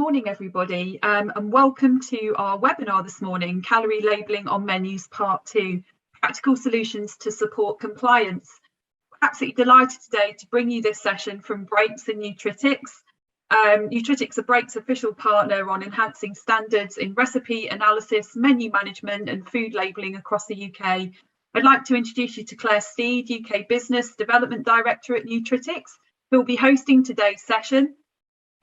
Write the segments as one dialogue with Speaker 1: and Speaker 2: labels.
Speaker 1: morning, everybody, and welcome to our webinar this morning, Calorie Labelling on Menus Part 2, Practical Solutions to Support Compliance. We're absolutely delighted today to bring you this session from Brakes and Nutritics. Nutritics are Brakes' official partner on enhancing standards in recipe analysis, menu management and food labelling across the UK. I'd like to introduce you to Clare Stead, UK Business Development Director at Nutritics, who will be hosting today's session.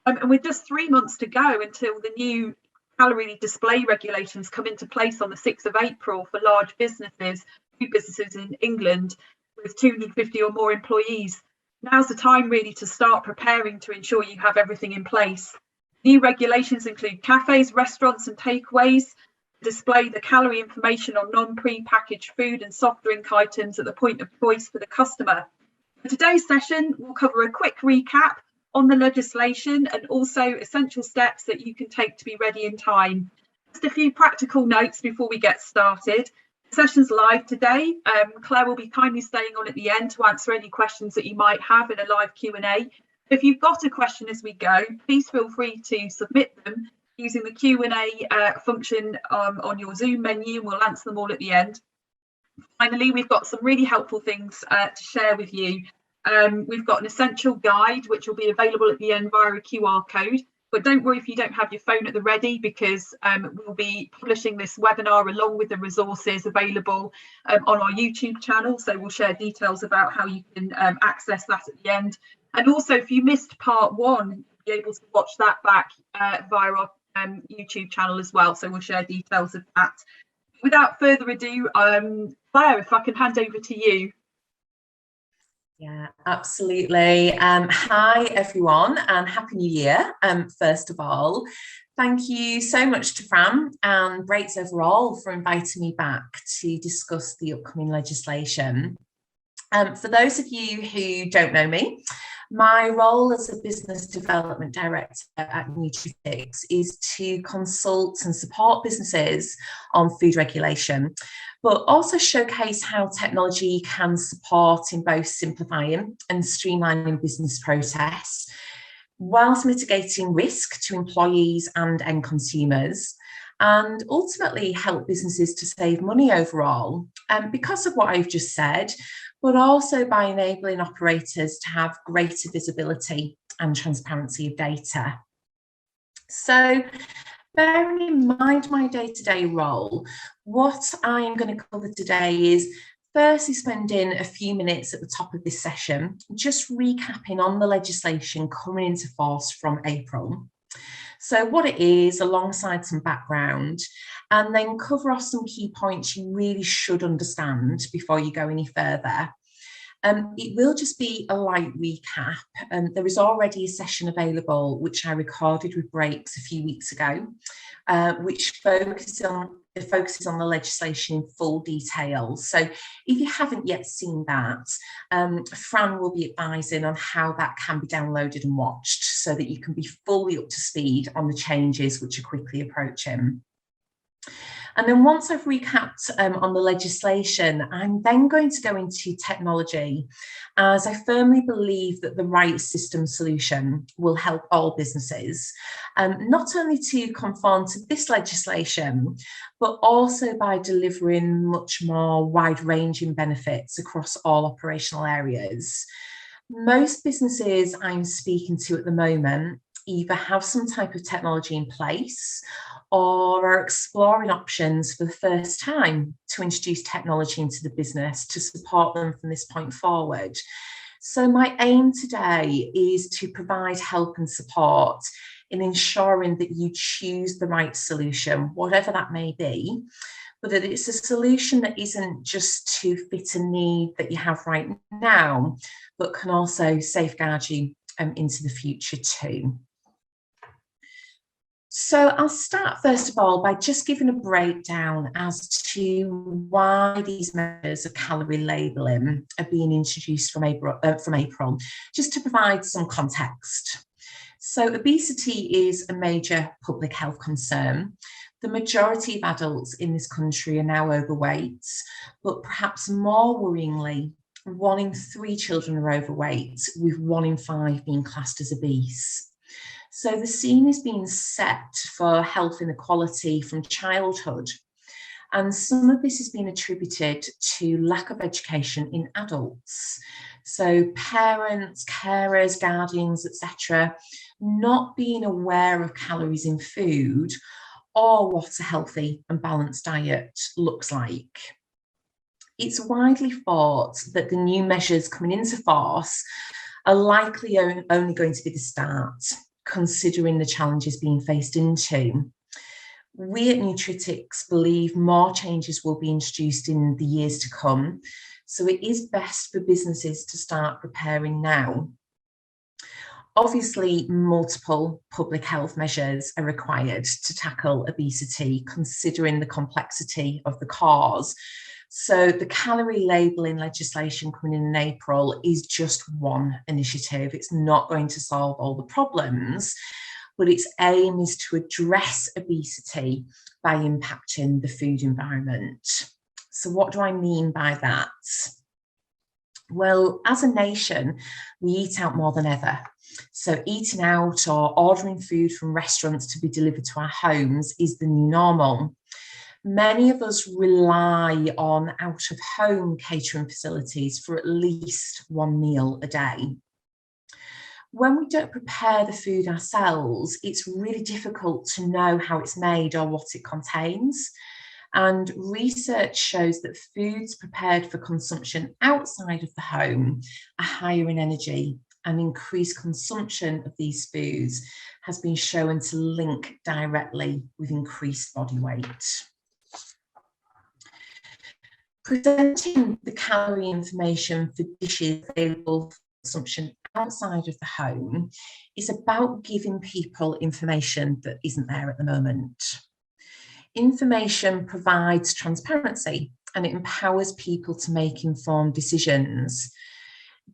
Speaker 1: And with just 3 months to go until the new calorie display regulations come into place on the 6th of April for large businesses, food businesses in England with 250 or more employees, now's the time really to start preparing to ensure you have everything in place. New regulations include cafes, restaurants and takeaways display the calorie information on non-prepackaged food and soft drink items at the point of choice for the customer. For today's session, we'll cover a quick recap on the legislation and also essential steps that you can take to be ready in time. Just a few practical notes before we get started. The session's live today. Claire will be kindly staying on at the end to answer any questions that you might have in a live Q&A. If you've got a question as we go, please feel free to submit them using the Q&A function on your Zoom menu, and we'll answer them all at the end. Finally, we've got some really helpful things to share with you. We've got an essential guide which will be available at the end via a QR code, but don't worry if you don't have your phone at the ready, because we'll be publishing this webinar along with the resources available on our YouTube channel, so we'll share details about how you can access that at the end. And also, if you missed part 1, you'll be able to watch that back via our YouTube channel as well, so we'll share details of that. Without further ado, Claire, if I can hand over to you.
Speaker 2: Yeah, absolutely. Hi, everyone, and Happy New Year, first of all. Thank you so much to Fran and Brakes overall for inviting me back to discuss the upcoming legislation. For those of you who don't know me, my role as a business development director at Nutritics is to consult and support businesses on food regulation, but also showcase how technology can support in both simplifying and streamlining business process, whilst mitigating risk to employees and end consumers, and ultimately help businesses to save money overall, because of what I've just said, but also by enabling operators to have greater visibility and transparency of data. So, bearing in mind my day-to-day role, what I'm going to cover today is firstly spending a few minutes at the top of this session, just recapping on the legislation coming into force from April. So what it is, alongside some background, and then cover off some key points you really should understand before you go any further. It will just be a light recap. There is already a session available, which I recorded with Brakes a few weeks ago, which focuses on the legislation in full detail. So if you haven't yet seen that, Fran will be advising on how that can be downloaded and watched so that you can be fully up to speed on the changes which are quickly approaching. And then once I've recapped on the legislation, I'm then going to go into technology, as I firmly believe that the right system solution will help all businesses, not only to conform to this legislation, but also by delivering much more wide-ranging benefits across all operational areas. Most businesses I'm speaking to at the moment either have some type of technology in place or are exploring options for the first time to introduce technology into the business to support them from this point forward. So my aim today is to provide help and support in ensuring that you choose the right solution, whatever that may be, but that it's a solution that isn't just to fit a need that you have right now, but can also safeguard you into the future too. So I'll start first of all by just giving a breakdown as to why these measures of calorie labelling are being introduced from April, just to provide some context. So obesity is a major public health concern. The majority of adults in this country are now overweight, but perhaps more worryingly, 1 in 3 children are overweight, with 1 in 5 being classed as obese. So the scene is being set for health inequality from childhood. And some of this has been attributed to lack of education in adults. So parents, carers, guardians, etc., not being aware of calories in food or what a healthy and balanced diet looks like. It's widely thought that the new measures coming into force are likely only going to be the start, considering the challenges being faced into. We at Nutritics believe more changes will be introduced in the years to come, so it is best for businesses to start preparing now. Obviously, multiple public health measures are required to tackle obesity, considering the complexity of the cause. So the calorie labelling legislation coming in April is just one initiative. It's not going to solve all the problems, but its aim is to address obesity by impacting the food environment. So what do I mean by that? Well, as a nation, we eat out more than ever. So eating out or ordering food from restaurants to be delivered to our homes is the new normal. Many of us rely on out-of-home catering facilities for at least one meal a day. When we don't prepare the food ourselves, it's really difficult to know how it's made or what it contains. And research shows that foods prepared for consumption outside of the home are higher in energy, and increased consumption of these foods has been shown to link directly with increased body weight. Presenting the calorie information for dishes available for consumption outside of the home is about giving people information that isn't there at the moment. Information provides transparency and it empowers people to make informed decisions.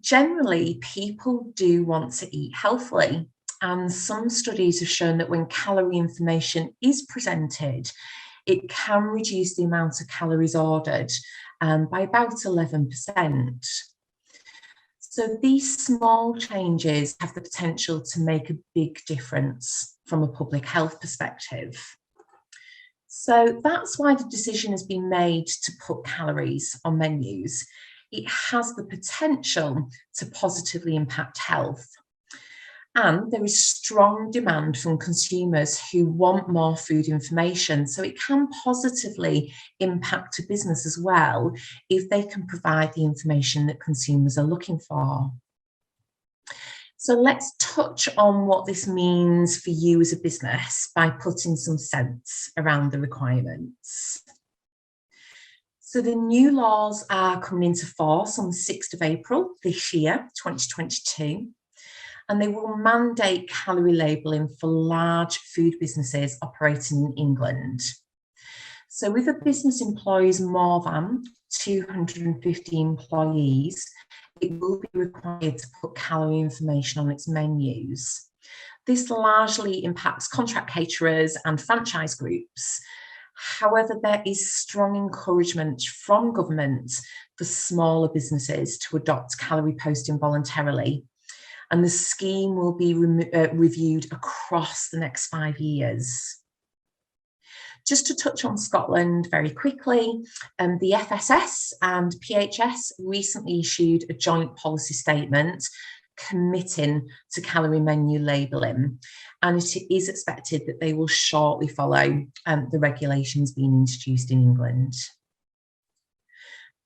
Speaker 2: Generally, people do want to eat healthily, and some studies have shown that when calorie information is presented, it can reduce the amount of calories ordered by about 11%. So these small changes have the potential to make a big difference from a public health perspective. So that's why the decision has been made to put calories on menus. It has the potential to positively impact health. And there is strong demand from consumers who want more food information. So it can positively impact a business as well if they can provide the information that consumers are looking for. So let's touch on what this means for you as a business by putting some sense around the requirements. So the new laws are coming into force on the 6th of April this year, 2022, and they will mandate calorie labelling for large food businesses operating in England. So if a business employs more than 250 employees, it will be required to put calorie information on its menus. This largely impacts contract caterers and franchise groups. However, there is strong encouragement from government for smaller businesses to adopt calorie posting voluntarily, and the scheme will be reviewed across the next 5 years. Just to touch on Scotland very quickly, the FSS and PHS recently issued a joint policy statement committing to calorie menu labelling, and it is expected that they will shortly follow the regulations being introduced in England.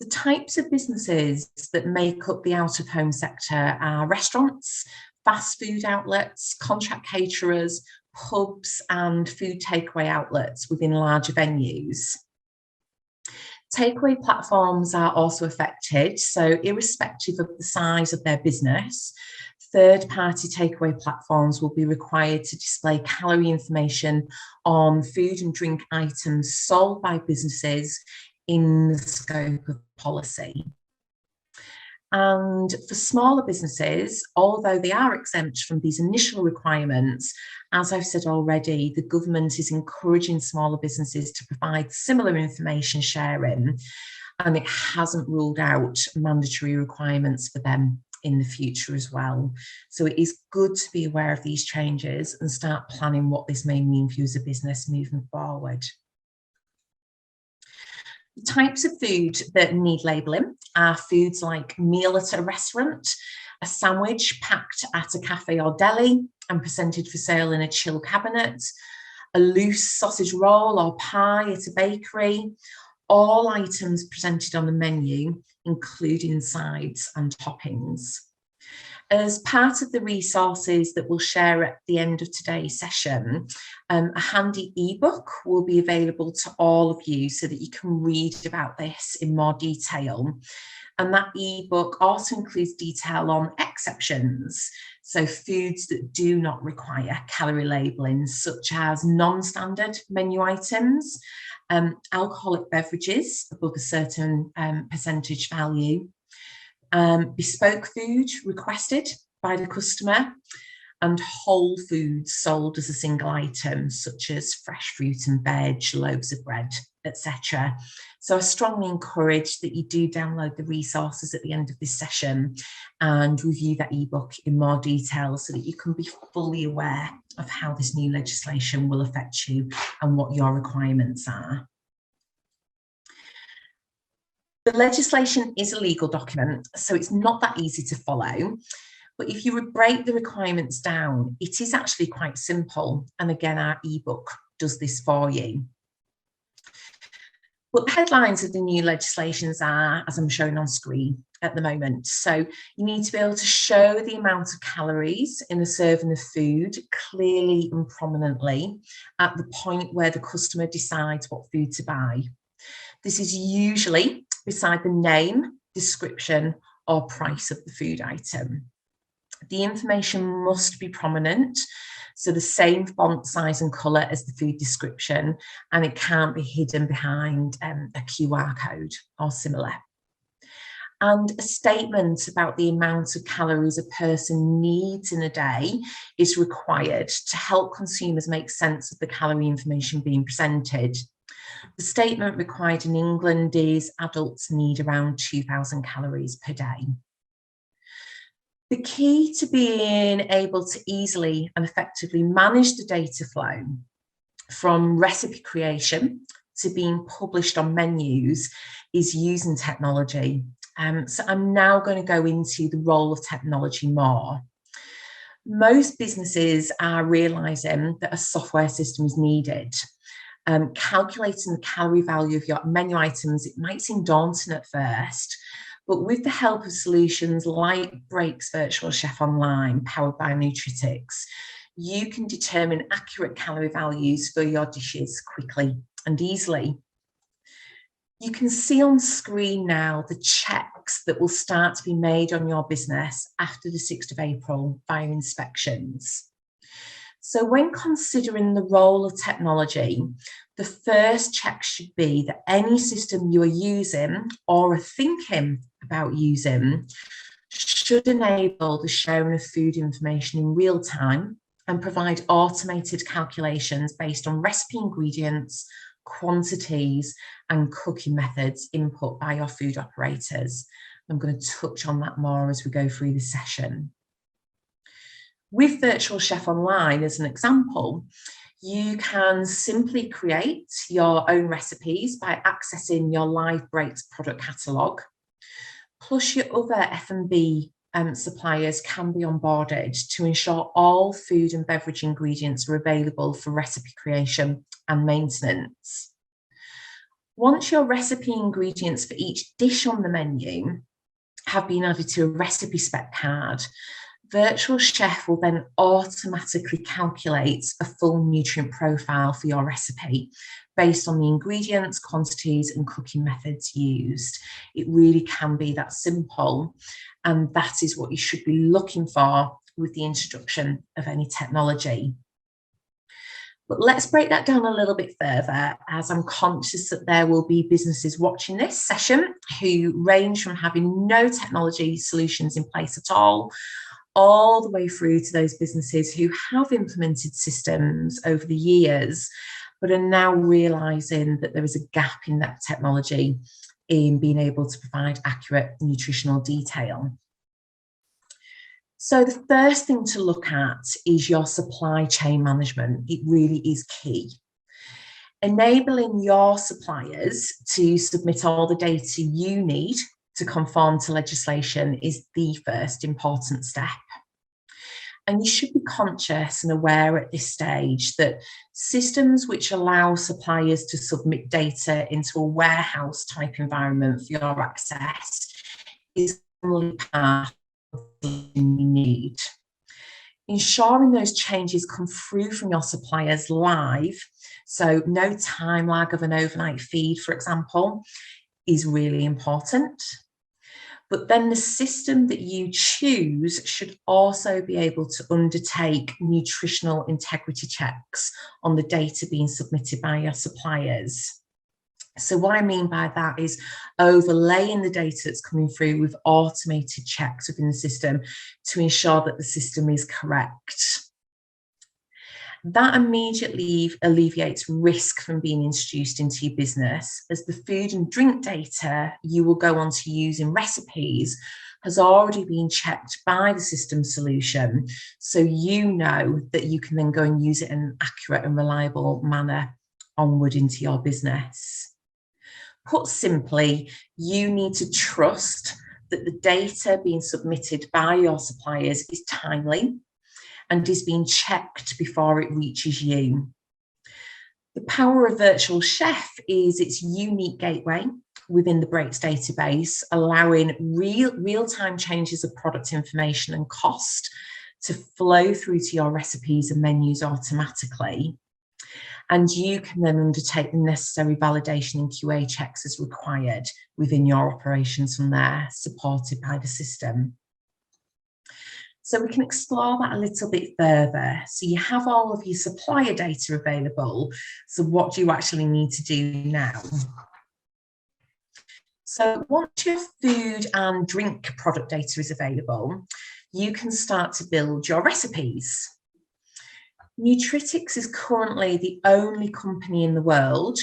Speaker 2: The types of businesses that make up the out-of-home sector are restaurants, fast food outlets, contract caterers, pubs and food takeaway outlets within larger venues. Takeaway platforms are also affected, so irrespective of the size of their business, third-party takeaway platforms will be required to display calorie information on food and drink items sold by businesses in the scope of policy. And for smaller businesses, although they are exempt from these initial requirements, as I've said already, the government is encouraging smaller businesses to provide similar information sharing, and it hasn't ruled out mandatory requirements for them in the future as well. So it is good to be aware of these changes and start planning what this may mean for you as a business moving forward. The types of food that need labelling are foods like meal at a restaurant, a sandwich packed at a cafe or deli and presented for sale in a chill cabinet, a loose sausage roll or pie at a bakery, all items presented on the menu, including sides and toppings. As part of the resources that we'll share at the end of today's session, a handy ebook will be available to all of you so that you can read about this in more detail. And that ebook also includes detail on exceptions, so foods that do not require calorie labelling, such as non-standard menu items, alcoholic beverages above a certain percentage value, bespoke food requested by the customer, and whole foods sold as a single item, such as fresh fruit and veg, loaves of bread, etc. So I strongly encourage that you do download the resources at the end of this session and review that ebook in more detail so that you can be fully aware of how this new legislation will affect you and what your requirements are. The legislation is a legal document, so it's not that easy to follow. But if you would break the requirements down, it is actually quite simple. And again, our ebook does this for you. But the headlines of the new legislations are, as I'm showing on screen at the moment. So you need to be able to show the amount of calories in a serving of food clearly and prominently at the point where the customer decides what food to buy. This is usually beside the name, description, or price of the food item. The information must be prominent, so the same font size and colour as the food description, and it can't be hidden behind a QR code or similar. And a statement about the amount of calories a person needs in a day is required to help consumers make sense of the calorie information being presented. The statement required in England is adults need around 2,000 calories per day. The key to being able to easily and effectively manage the data flow from recipe creation to being published on menus is using technology. So I'm now going to go into the role of technology more. Most businesses are realising that a software system is needed. Calculating the calorie value of your menu items, it might seem daunting at first, but with the help of solutions like Break's Virtual Chef Online, powered by Nutritics, you can determine accurate calorie values for your dishes quickly and easily. You can see on screen now the checks that will start to be made on your business after the 6th of April via inspections. So when considering the role of technology, the first check should be that any system you are using or are thinking about using should enable the sharing of food information in real time and provide automated calculations based on recipe ingredients, quantities, and cooking methods input by your food operators. I'm going to touch on that more as we go through the session. With Virtual Chef Online, as an example, you can simply create your own recipes by accessing your live Breaks product catalogue, plus your other F&B suppliers can be onboarded to ensure all food and beverage ingredients are available for recipe creation and maintenance. Once your recipe ingredients for each dish on the menu have been added to a recipe spec card, Virtual Chef will then automatically calculate a full nutrient profile for your recipe based on the ingredients, quantities, and cooking methods used. It really can be that simple, and that is what you should be looking for with the introduction of any technology. But let's break that down a little bit further, as I'm conscious that there will be businesses watching this session who range from having no technology solutions in place at all the way through to those businesses who have implemented systems over the years, but are now realising that there is a gap in that technology in being able to provide accurate nutritional detail. So the first thing to look at is your supply chain management. It really is key. Enabling your suppliers to submit all the data you need to conform to legislation is the first important step. And you should be conscious and aware at this stage that systems which allow suppliers to submit data into a warehouse type environment for your access is only part of the you need. Ensuring those changes come through from your suppliers live, so no time lag of an overnight feed, for example, is really important. But then the system that you choose should also be able to undertake nutritional integrity checks on the data being submitted by your suppliers. So what I mean by that is overlaying the data that's coming through with automated checks within the system to ensure that the system is correct. That immediately alleviates risk from being introduced into your business, as the food and drink data you will go on to use in recipes has already been checked by the system solution, so you know that you can then go and use it in an accurate and reliable manner onward into your business. Put simply, you need to trust that the data being submitted by your suppliers is timely and is being checked before it reaches you. The power of Virtual Chef is its unique gateway within the Breaks database, allowing real-time changes of product information and cost to flow through to your recipes and menus automatically. And you can then undertake the necessary validation and QA checks as required within your operations from there, supported by the system. So we can explore that a little bit further. So you have all of your supplier data available. So what do you actually need to do now? So once your food and drink product data is available, you can start to build your recipes. Nutritics is currently the only company in the world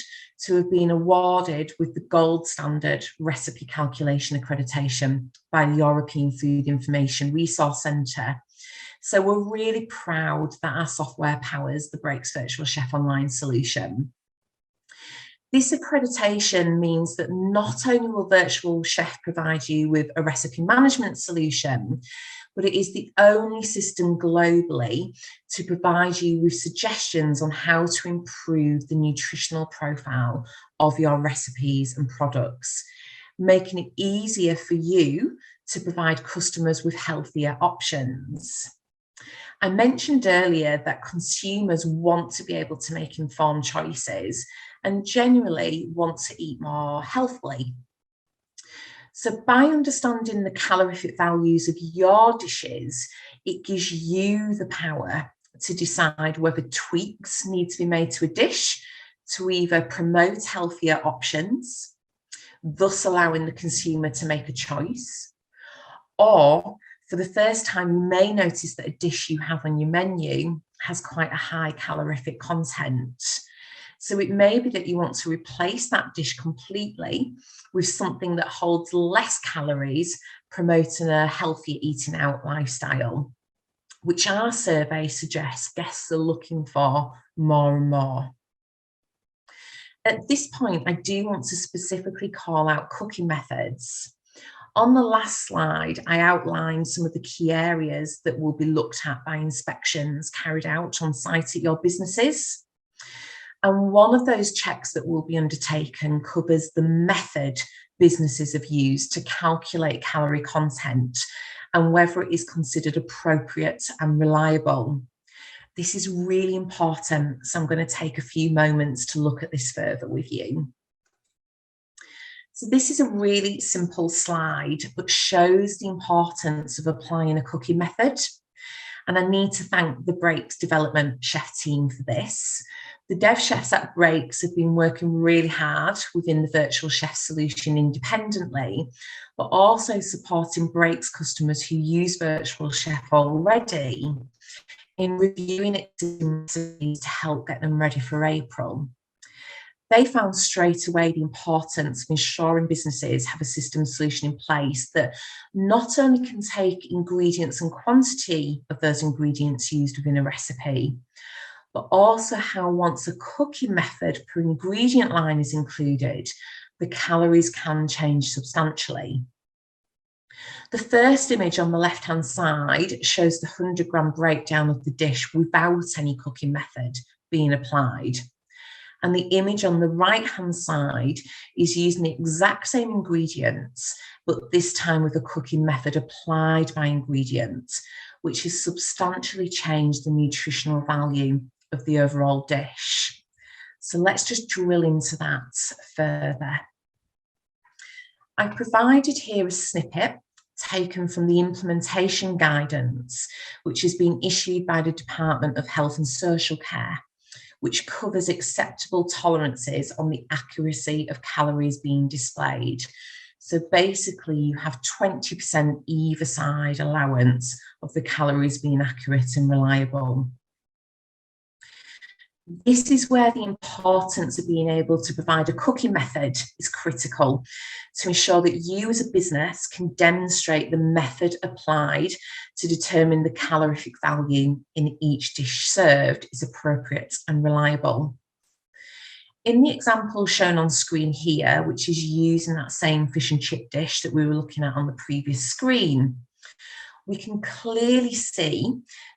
Speaker 2: to have been awarded with the gold standard recipe calculation accreditation by the European Food Information Resource Centre. So we're really proud that our software powers the Breaks Virtual Chef online solution. This accreditation means that not only will Virtual Chef provide you with a recipe management solution, but it is the only system globally to provide you with suggestions on how to improve the nutritional profile of your recipes and products, making it easier for you to provide customers with healthier options. I mentioned earlier that consumers want to be able to make informed choices and genuinely want to eat more healthily. So by understanding the calorific values of your dishes, it gives you the power to decide whether tweaks need to be made to a dish to either promote healthier options, thus allowing the consumer to make a choice, or for the first time, you may notice that a dish you have on your menu has quite a high calorific content. So it may be that you want to replace that dish completely with something that holds less calories, promoting a healthier eating out lifestyle, which our survey suggests guests are looking for more and more. At this point, I do want to specifically call out cooking methods. On the last slide, I outlined some of the key areas that will be looked at by inspections carried out on site at your businesses. And one of those checks that will be undertaken covers the method businesses have used to calculate calorie content and whether it is considered appropriate and reliable. This is really important, so I'm going to take a few moments to look at this further with you. So this is a really simple slide, but shows the importance of applying a cooking method. And I need to thank the Breaks development chef team for this. The dev chefs at Breaks have been working really hard within the Virtual Chef solution independently, but also supporting Breaks customers who use Virtual Chef already in reviewing it to help get them ready for April. they found straight away the importance of ensuring businesses have a system solution in place that not only can take ingredients and quantity of those ingredients used within a recipe, but also how once a cooking method per ingredient line is included, the calories can change substantially. The first image on the left-hand side shows the 100-gram breakdown of the dish without any cooking method being applied. And the image on the right-hand side is using the exact same ingredients, but this time with a cooking method applied by ingredients, which has substantially changed the nutritional value of the overall dish. So let's just drill into that further. I've provided here a snippet taken from the implementation guidance, which has been issued by the Department of Health and Social Care, which covers acceptable tolerances on the accuracy of calories being displayed. So basically you have 20% either side allowance of the calories being accurate and reliable. This is where the importance of being able to provide a cooking method is critical to ensure that you as a business can demonstrate the method applied to determine the calorific value in each dish served is appropriate and reliable. In the example shown on screen here, which is using that same fish and chip dish that we were looking at on the previous screen, we can clearly see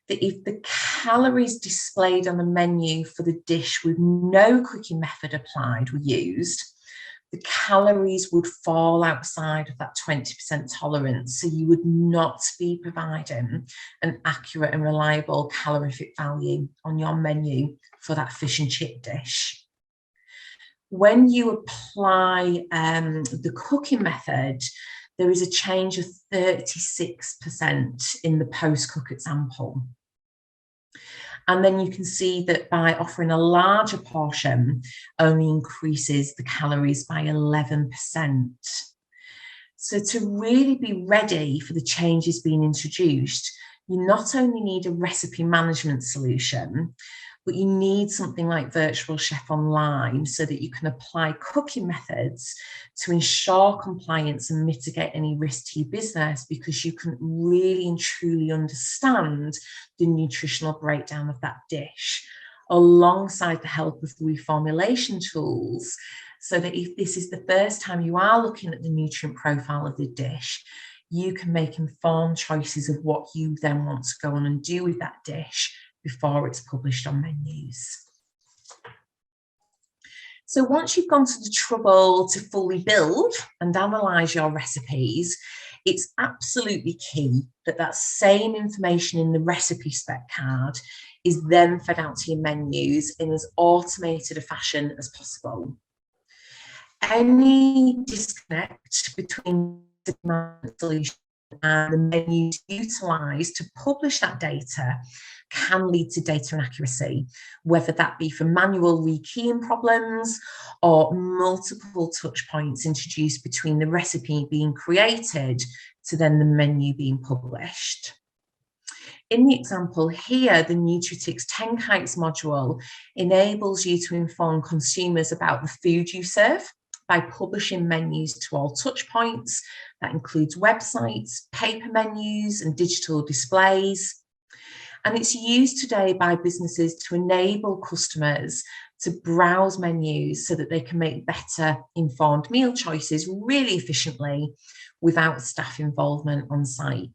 Speaker 2: that if the calories displayed on the menu for the dish with no cooking method applied were used, the calories would fall outside of that 20% tolerance. So you would not be providing an accurate and reliable calorific value on your menu for that fish and chip dish. When you apply the cooking method, there is a change of 36% in the post-cook example. And then you can see that by offering a larger portion, only increases the calories by 11%. So to really be ready for the changes being introduced, you not only need a recipe management solution, but you need something like Virtual Chef Online so that you can apply cooking methods to ensure compliance and mitigate any risk to your business, because you can really and truly understand the nutritional breakdown of that dish, alongside the help of reformulation tools, so that if this is the first time you are looking at the nutrient profile of the dish, you can make informed choices of what you then want to go on and do with that dish before it's published on menus. So once you've gone to the trouble to fully build and analyse your recipes, it's absolutely key that that same information in the recipe spec card is then fed out to your menus in as automated a fashion as possible. Any disconnect between the solution and the menus utilised to publish that data can lead to data inaccuracy, whether that be from manual rekeying problems or multiple touch points introduced between the recipe being created to then the menu being published. In the example here, the Nutritics 10 Kites module enables you to inform consumers about the food you serve by publishing menus to all touch points. That includes websites, paper menus, and digital displays. And it's used today by businesses to enable customers to browse menus so that they can make better informed meal choices really efficiently without staff involvement on site.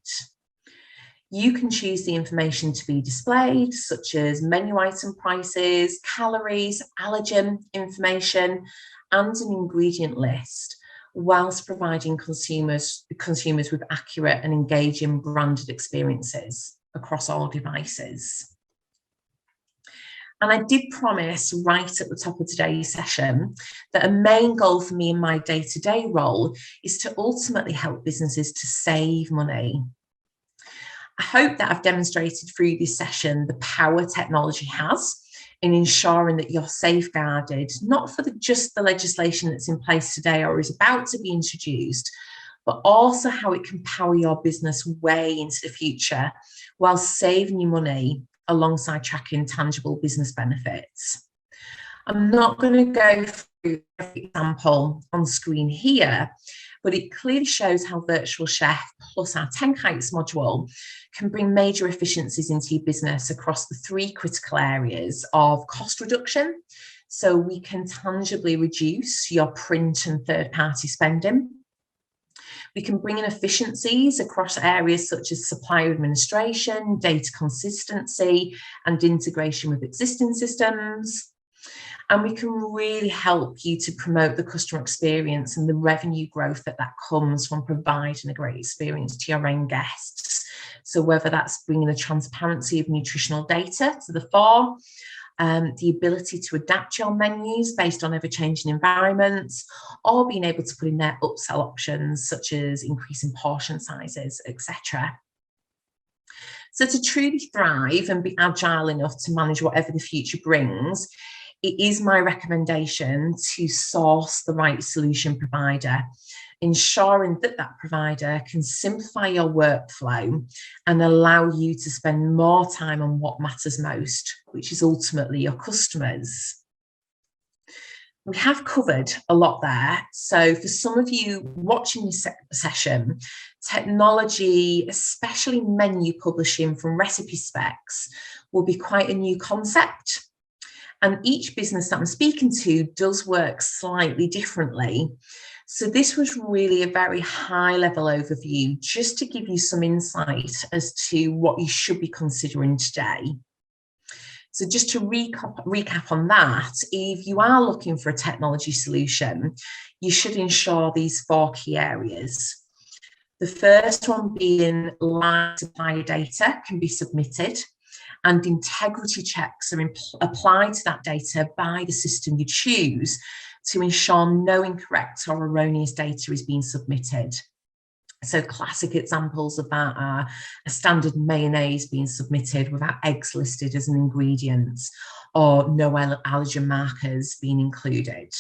Speaker 2: You can choose the information to be displayed, such as menu item prices, calories, allergen information, and an ingredient list, whilst providing consumers with accurate and engaging branded experiences across all devices. And I did promise right at the top of today's session that a main goal for me in my day-to-day role is to ultimately help businesses to save money. I hope that I've demonstrated through this session the power technology has in ensuring that you're safeguarded, not for just the legislation that's in place today or is about to be introduced, but also how it can power your business way into the future while saving you money alongside tracking tangible business benefits. I'm not going to go through every example on screen here, but it clearly shows how Virtual Chef plus our 10 kites module can bring major efficiencies into your business across the 3 critical areas of cost reduction. So we can tangibly reduce your print and third-party spending. We can bring in efficiencies across areas such as supplier administration, data consistency, and integration with existing systems. And we can really help you to promote the customer experience and the revenue growth that comes from providing a great experience to your own guests. So whether that's bringing a transparency of nutritional data to the fore, the ability to adapt your menus based on ever-changing environments, or being able to put in their upsell options such as increasing portion sizes, etc. So to truly thrive and be agile enough to manage whatever the future brings, it is my recommendation to source the right solution provider, ensuring that that provider can simplify your workflow and allow you to spend more time on what matters most, which is ultimately your customers. We have covered a lot there. So for some of you watching this session, technology, especially menu publishing from recipe specs, will be quite a new concept. And each business that I'm speaking to does work slightly differently. So this was really a very high level overview, just to give you some insight as to what you should be considering today. So just to recap on that, if you are looking for a technology solution, you should ensure these 4 key areas. The first one being live supplier data can be submitted, and integrity checks are applied to that data by the system you choose to ensure no incorrect or erroneous data is being submitted. So classic examples of that are a standard mayonnaise being submitted without eggs listed as an ingredient, or no allergen markers being included.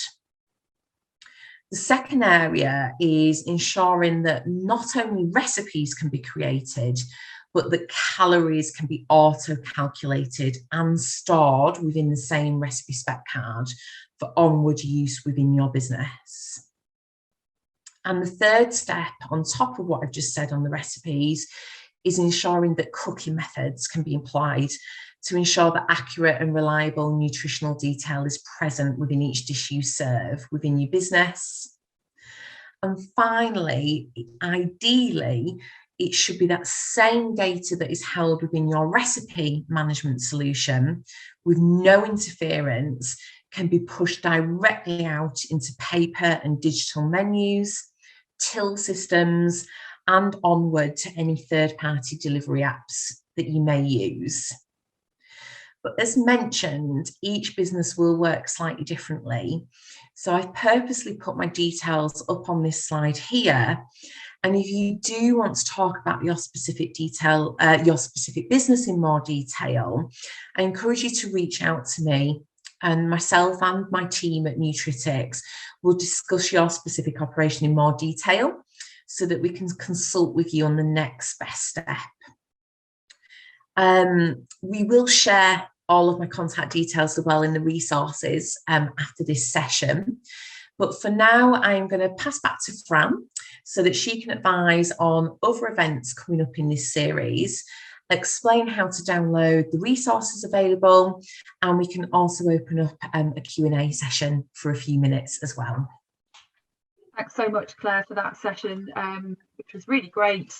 Speaker 2: The second area is ensuring that not only recipes can be created, but that calories can be auto-calculated and stored within the same recipe spec card for onward use within your business. And the third step, on top of what I've just said on the recipes, is ensuring that cooking methods can be applied to ensure that accurate and reliable nutritional detail is present within each dish you serve within your business. And finally, ideally, it should be that same data that is held within your recipe management solution with no interference can be pushed directly out into paper and digital menus, till systems, and onward to any third-party delivery apps that you may use. But as mentioned, each business will work slightly differently. So I've purposely put my details up on this slide here. And if you do want to talk about your specific business in more detail, I encourage you to reach out to me, and myself and my team at Nutritics will discuss your specific operation in more detail so that we can consult with you on the next best step. We will share all of my contact details as well in the resources after this session. But for now, I'm going to pass back to Fran so that she can advise on other events coming up in this series, explain how to download the resources available, and we can also open up a Q&A session for a few minutes as well.
Speaker 1: Thanks so much, Claire, for that session, which was really great.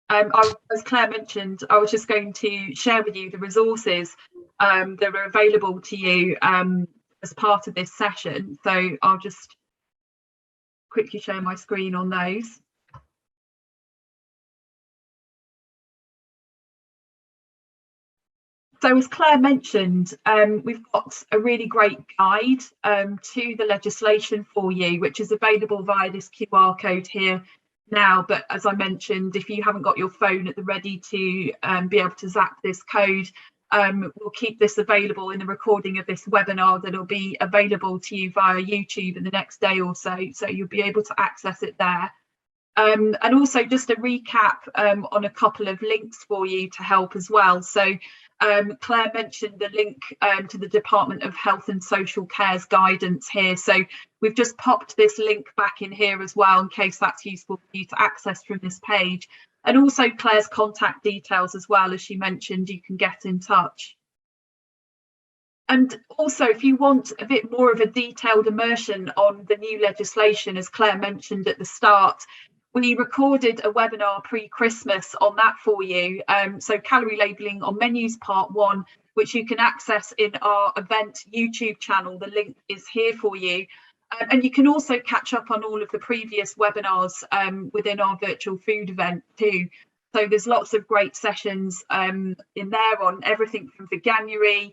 Speaker 1: As Claire mentioned, I was just going to share with you the resources that are available to you as part of this session. So I'll just quickly share my screen on those. So as Claire mentioned, we've got a really great guide to the legislation for you, which is available via this QR code here now. But as I mentioned, if you haven't got your phone at the ready to be able to zap this code, we'll keep this available in the recording of this webinar that'll be available to you via YouTube in the next day or so. So you'll be able to access it there. And also just a recap on a couple of links for you to help as well. So Claire mentioned the link to the Department of Health and Social Care's guidance here. So we've just popped this link back in here as well, in case that's useful for you to access from this page. And also Claire's contact details as well, as she mentioned, you can get in touch. And also, if you want a bit more of a detailed immersion on the new legislation, as Claire mentioned at the start, we recorded a webinar pre-Christmas on that for you. So calorie labelling on menus part 1, which you can access in our event YouTube channel. The link is here for you. And you can also catch up on all of the previous webinars within our virtual food event too. So there's lots of great sessions in there on everything from Veganuary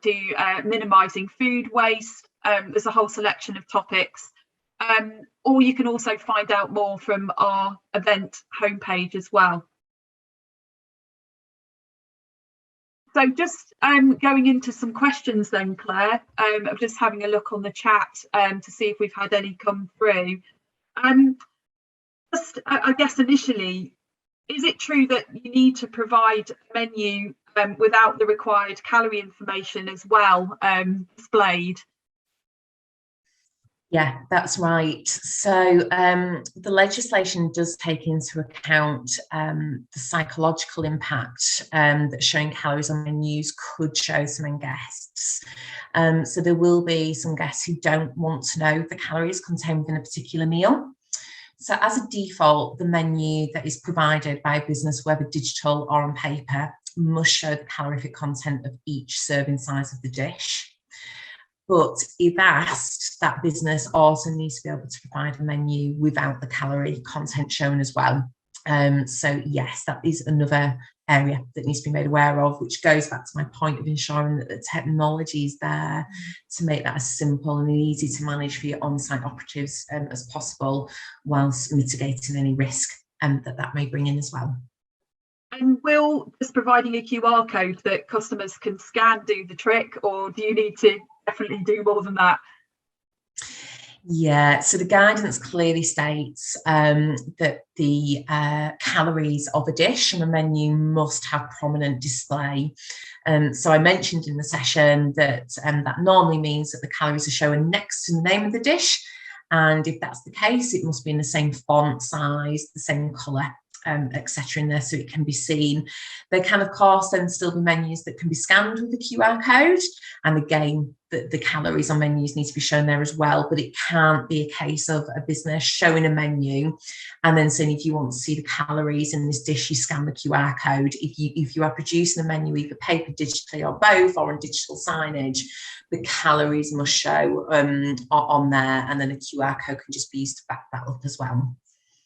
Speaker 1: to minimising food waste. There's a whole selection of topics. Or you can also find out more from our event homepage as well. So just going into some questions then, Claire. I'm just having a look on the chat to see if we've had any come through. Just, I guess initially, is it true that you need to provide a menu without the required calorie information as well displayed?
Speaker 2: Yeah, that's right. So the legislation does take into account the psychological impact that showing calories on menus could show some guests. So there will be some guests who don't want to know the calories contained within a particular meal. So as a default, the menu that is provided by a business, whether digital or on paper, must show the calorific content of each serving size of the dish. But if asked, that business also needs to be able to provide a menu without the calorie content shown as well. So yes, that is another area that needs to be made aware of, which goes back to my point of ensuring that the technology is there to make that as simple and easy to manage for your on-site operatives as possible, whilst mitigating any risk that may bring in as well.
Speaker 1: And will just providing a QR code that customers can scan do the trick, or do you need to definitely do more than that?
Speaker 2: Yeah, so the guidance clearly states that the calories of a dish on a menu must have prominent display. So I mentioned in the session that that normally means that the calories are shown next to the name of the dish. And if that's the case, it must be in the same font size, the same colour, etc. in there, so it can be seen. There can, of course, then still be menus that can be scanned with the QR code, and again, the calories on menus need to be shown there as well. But it can't be a case of a business showing a menu and then saying, if you want to see the calories in this dish, you scan the QR code. If you are producing a menu either paper, digitally, or both, or on digital signage, the calories must show on there, and then a QR code can just be used to back that up as well.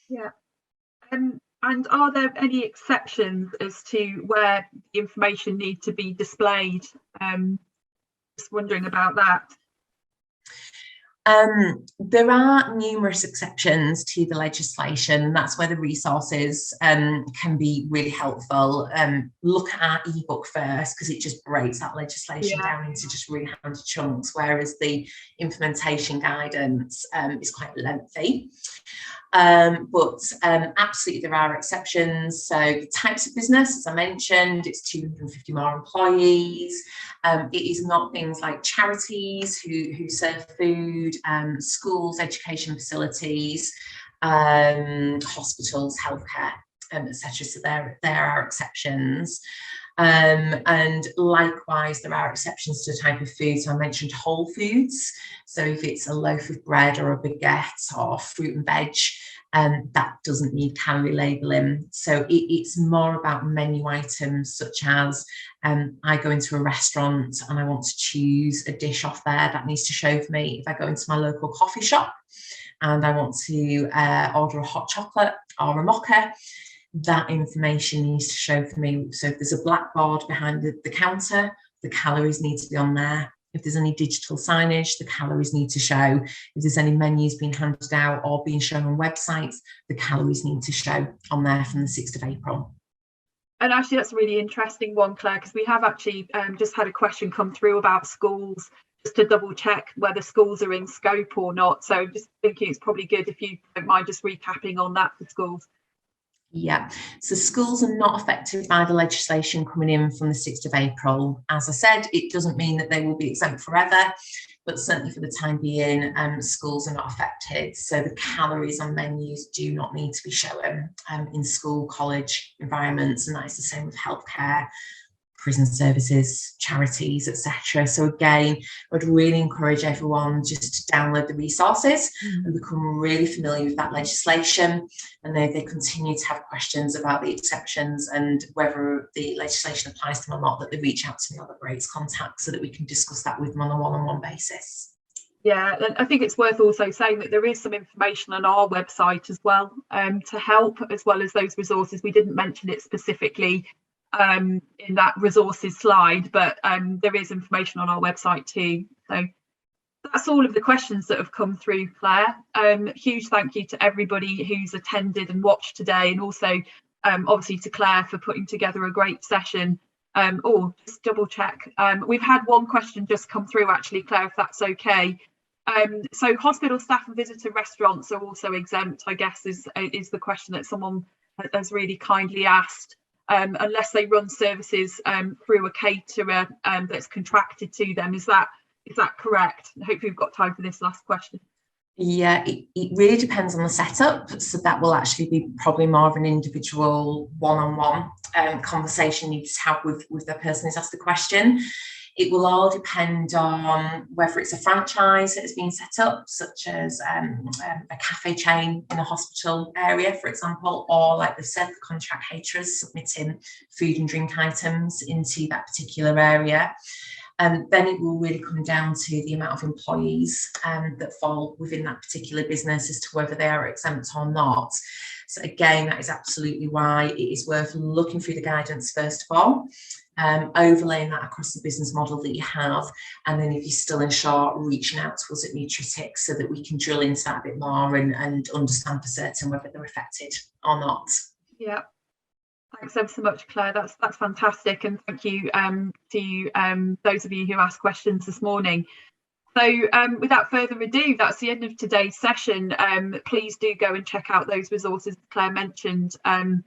Speaker 1: Yeah. And are there any exceptions as to where the information needs to be displayed? Just wondering about that.
Speaker 2: There are numerous exceptions to the legislation, and that's where the resources can be really helpful. Look at our ebook first, because it just breaks that legislation down into just really handy chunks, whereas the implementation guidance is quite lengthy. But absolutely there are exceptions. So the types of business, as I mentioned, it's 250 more employees. It is not things like charities who serve food, schools, education facilities, hospitals, healthcare, etc. So there are exceptions. And likewise, there are exceptions to the type of food. So I mentioned whole foods. So if it's a loaf of bread or a baguette or fruit and veg, that doesn't need calorie labelling. So it's more about menu items, such as I go into a restaurant and I want to choose a dish off there that needs to show for me. If I go into my local coffee shop and I want to order a hot chocolate or a mocha, that information needs to show for me. So if there's a blackboard behind the counter, the calories need to be on there. If there's any digital signage, the calories need to show. If there's any menus being handed out or being shown on websites, the calories need to show on there from the 6th of April.
Speaker 1: And actually, that's a really interesting one, Claire, because we have actually just had a question come through about schools, just to double check whether schools are in scope or not. So just thinking it's probably good if you don't mind just recapping on that for schools.
Speaker 2: Yeah, so schools are not affected by the legislation coming in from the 6th of April. As I said, it doesn't mean that they will be exempt forever, but certainly for the time being, schools are not affected. So the calories on menus do not need to be shown in school, college environments, and that is the same with healthcare, prison services, charities, etc. So again, I'd really encourage everyone just to download the resources and become really familiar with that legislation. And they continue to have questions about the exceptions and whether the legislation applies to them or not, that they reach out to me or the Braits contact so that we can discuss that with them on a one-on-one basis.
Speaker 1: Yeah, and I think it's worth also saying that there is some information on our website as well to help, as well as those resources. We didn't mention it specifically in that resources slide, but there is information on our website too. So that's all of the questions that have come through, Claire. Huge thank you to everybody who's attended and watched today, and also obviously to Claire for putting together a great session. Just double check. We've had one question just come through actually, Claire, if that's okay. So hospital staff and visitor restaurants are also exempt, I guess, is the question that someone has really kindly asked. Unless they run services through a caterer that's contracted to them. Is that correct? Hopefully we've got time for this last question.
Speaker 2: Yeah, it really depends on the setup. So that will actually be probably more of an individual one-on-one conversation you need to have with the person who's asked the question. It will all depend on whether it's a franchise that has been set up, such as a cafe chain in a hospital area, for example, or like they've said, the contract caterers submitting food and drink items into that particular area. Then it will really come down to the amount of employees that fall within that particular business as to whether they are exempt or not. So again, that is absolutely why it is worth looking through the guidance first of all, overlaying that across the business model that you have, and then if you're still unsure, reaching out to us at Nutritics so that we can drill into that a bit more and understand for certain whether they're affected or not.
Speaker 1: Yeah. Thanks ever so much, Claire. That's fantastic, and thank you to those of you who asked questions this morning. So without further ado, that's the end of today's session. Please do go and check out those resources Claire mentioned, and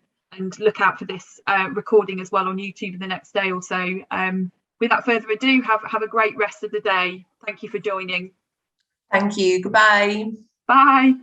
Speaker 1: look out for this recording as well on YouTube in the next day or so. Without further ado, have a great rest of the day. Thank you for joining.
Speaker 2: Thank you. Goodbye.
Speaker 1: Bye.